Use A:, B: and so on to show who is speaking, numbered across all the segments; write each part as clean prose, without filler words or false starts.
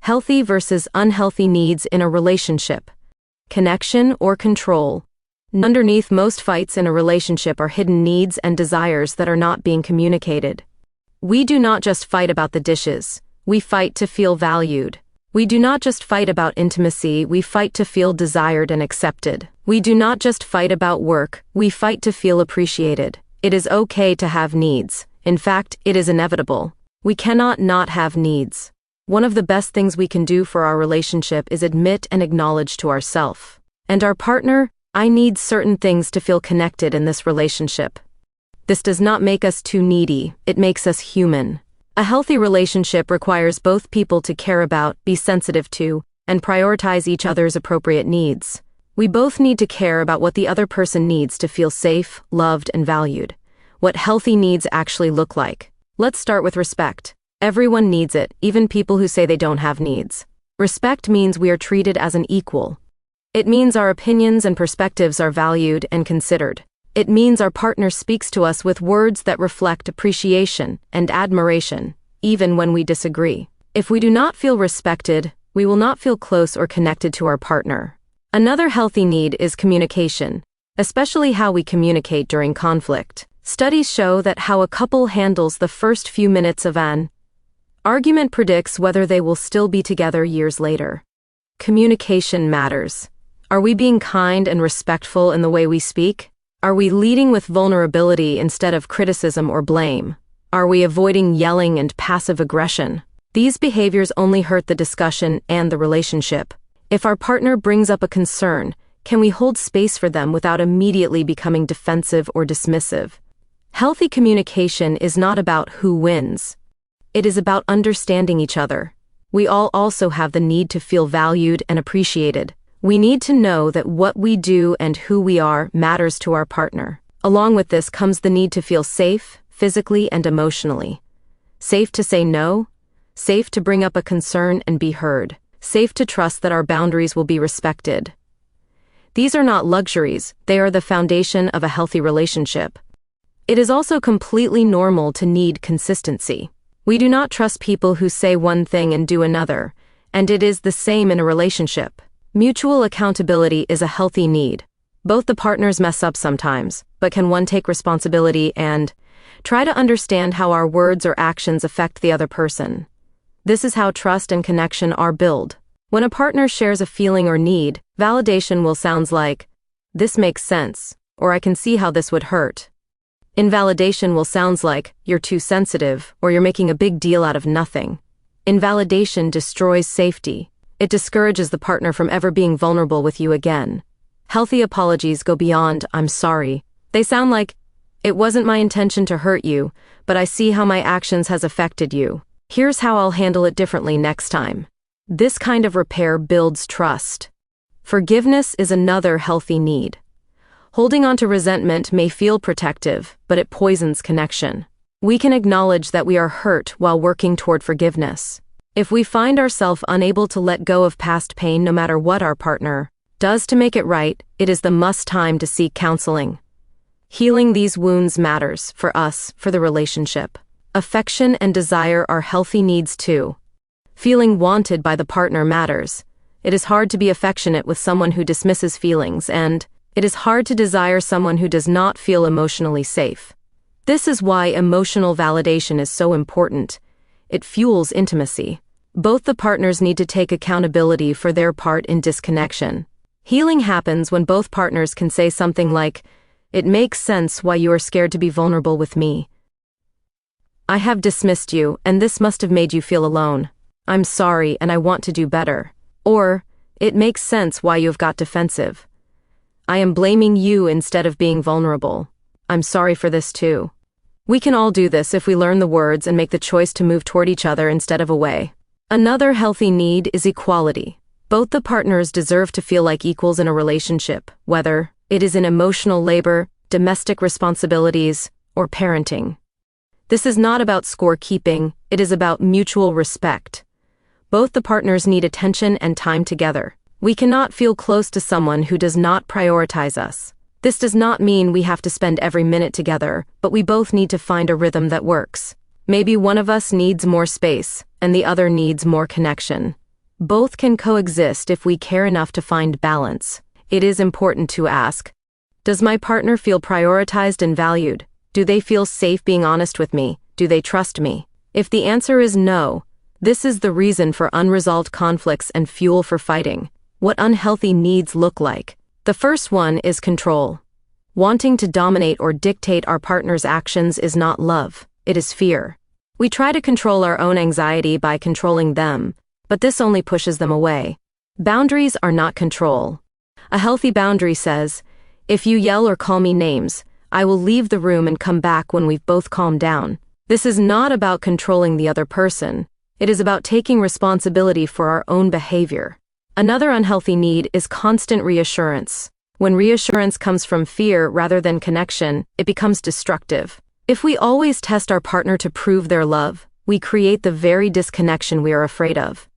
A: Healthy versus unhealthy needs in a relationship. Connection or control. Underneath most fights in a relationship are hidden needs and desires that are not being communicated. We do not just fight about the dishes, we fight to feel valued. We do not just fight about intimacy, we fight to feel desired and accepted. We do not just fight about work, we fight to feel appreciated. It is okay to have needs. In fact, it is inevitable. We cannot not have needs. One of the best things we can do for our relationship is admit and acknowledge to ourselves and our partner, I need certain things to feel connected in this relationship. This does not make us too needy, it makes us human. A healthy relationship requires both people to care about, be sensitive to, and prioritize each other's appropriate needs. We both need to care about what the other person needs to feel safe, loved, and valued. What healthy needs actually look like. Let's start with respect. Everyone needs it, even people who say they don't have needs. Respect means we are treated as an equal. It means our opinions and perspectives are valued and considered. It means our partner speaks to us with words that reflect appreciation and admiration, even when we disagree. If we do not feel respected, we will not feel close or connected to our partner. Another healthy need is communication, especially how we communicate during conflict. Studies show that how a couple handles the first few minutes of an argument predicts whether they will still be together years later. Communication matters. Are we being kind and respectful in the way we speak? Are we leading with vulnerability instead of criticism or blame? Are we avoiding yelling and passive aggression? These behaviors only hurt the discussion and the relationship. If our partner brings up a concern, can we hold space for them without immediately becoming defensive or dismissive? Healthy communication is not about who wins. It is about understanding each other. We all also have the need to feel valued and appreciated. We need to know that what we do and who we are matters to our partner. Along with this comes the need to feel safe, physically and emotionally. Safe to say no, safe to bring up a concern and be heard, safe to trust that our boundaries will be respected. These are not luxuries, they are the foundation of a healthy relationship. It is also completely normal to need consistency. We do not trust people who say one thing and do another, and it is the same in a relationship. Mutual accountability is a healthy need. Both the partners mess up sometimes, but can one take responsibility and try to understand how our words or actions affect the other person? This is how trust and connection are built. When a partner shares a feeling or need, validation will sound like, "This makes sense," or "I can see how this would hurt." Invalidation will sound like, "You're too sensitive," or "You're making a big deal out of nothing." Invalidation destroys safety. It discourages the partner from ever being vulnerable with you again. Healthy apologies go beyond, "I'm sorry." They sound like, "It wasn't my intention to hurt you, but I see how my actions has affected you. Here's how I'll handle it differently next time." This kind of repair builds trust. Forgiveness is another healthy need. Holding on to resentment may feel protective, but it poisons connection. We can acknowledge that we are hurt while working toward forgiveness. If we find ourselves unable to let go of past pain no matter what our partner does to make it right, it is the must time to seek counseling. Healing these wounds matters, for us, for the relationship. Affection and desire are healthy needs too. Feeling wanted by the partner matters. It is hard to be affectionate with someone who dismisses feelings, and it is hard to desire someone who does not feel emotionally safe. This is why emotional validation is so important. It fuels intimacy. Both the partners need to take accountability for their part in disconnection. Healing happens when both partners can say something like, "It makes sense why you are scared to be vulnerable with me. I have dismissed you, and this must have made you feel alone. I'm sorry, and I want to do better." Or, "It makes sense why you have got defensive. I am blaming you instead of being vulnerable. I'm sorry for this too." We can all do this if we learn the words and make the choice to move toward each other instead of away. Another healthy need is equality. Both the partners deserve to feel like equals in a relationship, whether it is in emotional labor, domestic responsibilities, or parenting. This is not about scorekeeping, it is about mutual respect. Both the partners need attention and time together. We cannot feel close to someone who does not prioritize us. This does not mean we have to spend every minute together, but we both need to find a rhythm that works. Maybe one of us needs more space, and the other needs more connection. Both can coexist if we care enough to find balance. It is important to ask, does my partner feel prioritized and valued? Do they feel safe being honest with me? Do they trust me? If the answer is no, this is the reason for unresolved conflicts and fuel for fighting. What unhealthy needs look like. The first one is control. Wanting to dominate or dictate our partner's actions is not love, it is fear. We try to control our own anxiety by controlling them, but this only pushes them away. Boundaries are not control. A healthy boundary says, if you yell or call me names, I will leave the room and come back when we've both calmed down. This is not about controlling the other person. It is about taking responsibility for our own behavior. Another unhealthy need is constant reassurance. When reassurance comes from fear rather than connection, it becomes destructive. If we always test our partner to prove their love, we create the very disconnection we are afraid of.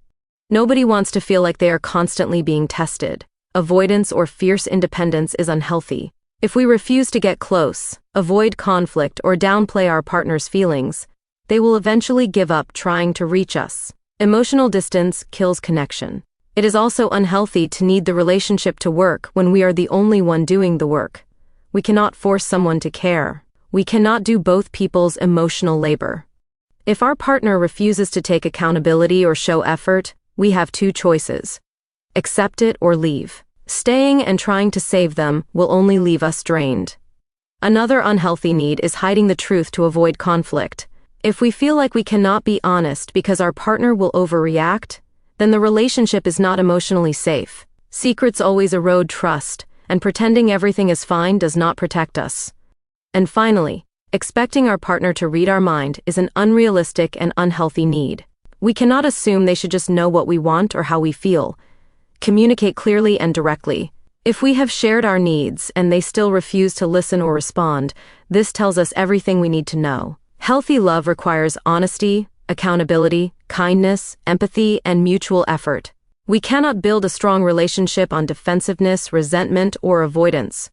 A: Nobody wants to feel like they are constantly being tested. Avoidance or fierce independence is unhealthy. If we refuse to get close, avoid conflict, or downplay our partner's feelings, they will eventually give up trying to reach us. Emotional distance kills connection. It is also unhealthy to need the relationship to work when we are the only one doing the work. We cannot force someone to care. We cannot do both people's emotional labor. If our partner refuses to take accountability or show effort, we have two choices. Accept it or leave. Staying and trying to save them will only leave us drained. Another unhealthy need is hiding the truth to avoid conflict. If we feel like we cannot be honest because our partner will overreact, then the relationship is not emotionally safe. Secrets always erode trust, and pretending everything is fine does not protect us. And finally, expecting our partner to read our mind is an unrealistic and unhealthy need. We cannot assume they should just know what we want or how we feel. Communicate clearly and directly. If we have shared our needs and they still refuse to listen or respond, this tells us everything we need to know. Healthy love requires honesty, accountability, kindness, empathy, and mutual effort. We cannot build a strong relationship on defensiveness, resentment, or avoidance.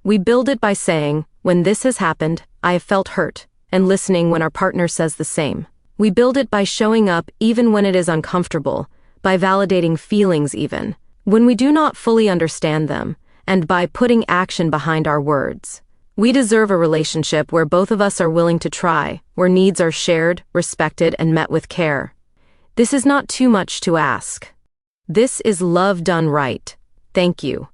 A: We build it by saying, when this has happened, I have felt hurt, and listening when our partner says the same. We build it by showing up even when it is uncomfortable, by validating feelings even when we do not fully understand them, and by putting action behind our words. We deserve a relationship where both of us are willing to try, where needs are shared, respected, and met with care. This is not too much to ask. This is love done right. Thank you.